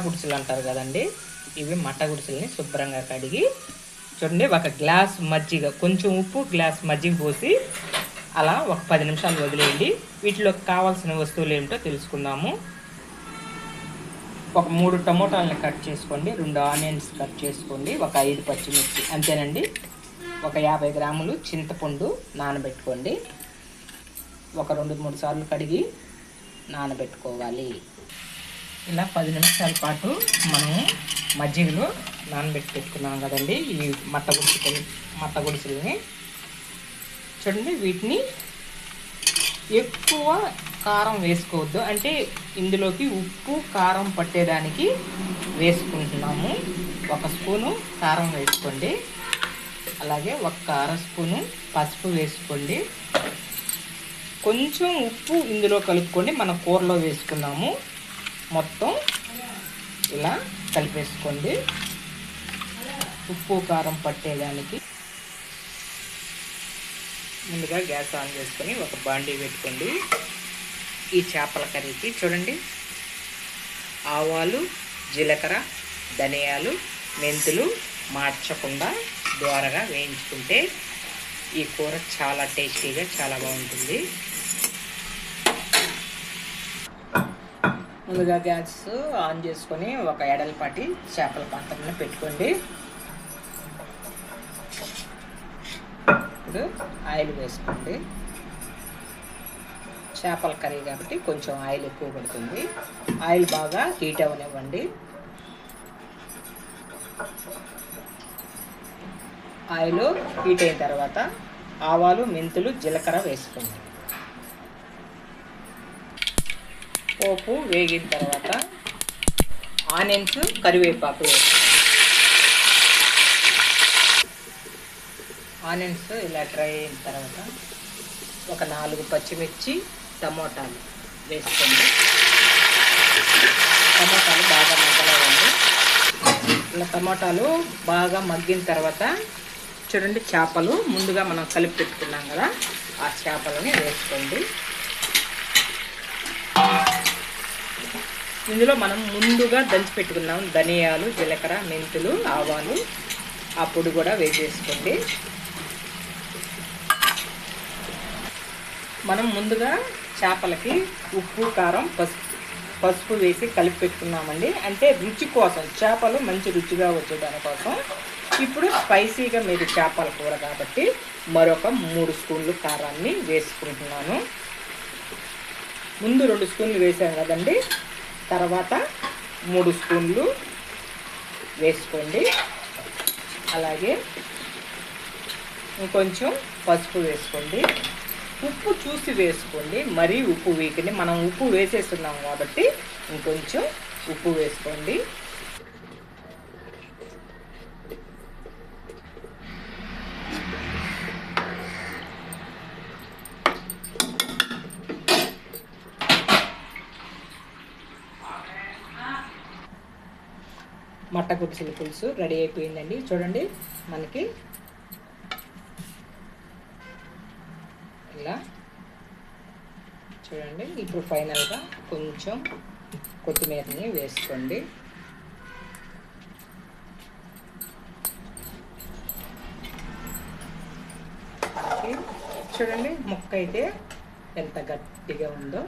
గుడిసెలు అంటారు కదండి, ఇవి మట్ట గుడిసెల్ని శుభ్రంగా కడిగి చూడండి, ఒక గ్లాస్ మజ్జిగ, కొంచెం ఉప్పు, గ్లాస్ మజ్జిగ పోసి అలా ఒక 10 నిమిషాలు వదిలేయండి. వీటిలోకి కావాల్సిన వస్తువులు ఏమిటో తెలుసుకుందాము. ఒక 3 టమోటాలను కట్ చేసుకోండి, 2 ఆనియన్స్ కట్ చేసుకోండి, ఒక 5 పచ్చిమిర్చి, అంతేనండి. ఒక 50 గ్రాములు చింతపండు నానబెట్టుకోండి. ఒక 2-3 సార్లు కడిగి నానబెట్టుకోవాలి. ఇలా 10 నిమిషాల పాటు మనము మజ్జిగలో నానబెట్టి పెట్టుకున్నాం కదండి ఈ మట్ట గుడిసెల్ని. చూడండి, వీటిని ఎక్కువ కారం వేసుకోవద్దు, అంటే ఇందులోకి ఉప్పు కారం పట్టేదానికి వేసుకుంటున్నాము. 1 స్పూను కారం వేసుకోండి, అలాగే 1 అర స్పూను పసుపు వేసుకోండి. కొంచెం ఉప్పు ఇందులో కలుపుకోండి, మనం కూరలో వేసుకున్నాము. మొత్తం ఇలా కలిపేసుకోండి ఉప్పు కారం పట్టేదానికి. ముందుగా గ్యాస్ ఆన్ చేసుకొని ఒక బాండీ పెట్టుకోండి. ఈ చేపల కర్రీకి చూడండి, ఆవాలు, జీలకర్ర, ధనియాలు, మెంతులు మార్చకుండా దోరగా వేయించుకుంటే ఈ కూర చాలా టేస్టీగా చాలా బాగుంటుంది. ముందుగా గ్యాస్ ఆన్ చేసుకొని ఒక ఎడలపాటి చేపల పాత్రను పెట్టుకోండి. ఇప్పుడు ఆయిల్ వేసుకోండి. చేపల కర్రీ కాబట్టి కొంచెం ఆయిల్ ఎక్కువ పడుతుంది. ఆయిల్ బాగా హీట్ అవ్వనివ్వండి. ఆయిల్ హీట్ అయిన తర్వాత ఆవాలు, మెంతులు, జీలకర్ర వేసుకోండి. పోపు వేగిన తర్వాత ఆనియన్స్, కరివేపాకు వేసుకోండి. ఆనియన్స్ ఇలా డ్రై అయిన తర్వాత ఒక 4 పచ్చిమిర్చి, టమోటాలు వేసుకోండి. టమోటాలు బాగా మగ్గనివ్వండి. ఇలా టమోటాలు బాగా మగ్గిన తర్వాత చూడండి, చేపలు ముందుగా మనం కలిపి పెట్టుకున్నాం కదా, ఆ చేపలని వేసుకోండి. ఇందులో మనం ముందుగా దంచి పెట్టుకున్నాం ధనియాలు, జీలకర్ర, మెంతులు, ఆవాలు, ఆ పొడి కూడా వేసేసుకోండి. మనం ముందుగా చేపలకి ఉప్పు, కారం, పసుపు వేసి కలిపి పెట్టుకున్నామండి. అంటే రుచి కోసం, చేపలు మంచి రుచిగా వచ్చేదానికోసం. ఇప్పుడు స్పైసీగా మీరు చేపల కూర కాబట్టి మరొక 3 స్పూన్లు కారాన్ని వేసుకుంటున్నాను. ముందు 2 స్పూన్లు వేసాం కదండి, తర్వాత 3 స్పూన్లు వేసుకోండి. అలాగే ఇంకొంచెం పసుపు వేసుకోండి. ఉప్పు చూసి వేసుకోండి, మరీ ఉప్పు వేయకండి. మనం ఉప్పు వేసేస్తున్నాం కాబట్టి ఇంకొంచెం ఉప్పు వేసుకోండి. మట్ట గుడిసెల పులుసు రెడీ అయిపోయిందండి. చూడండి, మనకి ఇలా చూడండి. ఇప్పుడు ఫైనల్గా కొంచెం కొత్తిమీరని వేసుకోండి. చూడండి, ముక్క అయితే ఎంత గట్టిగా ఉందో.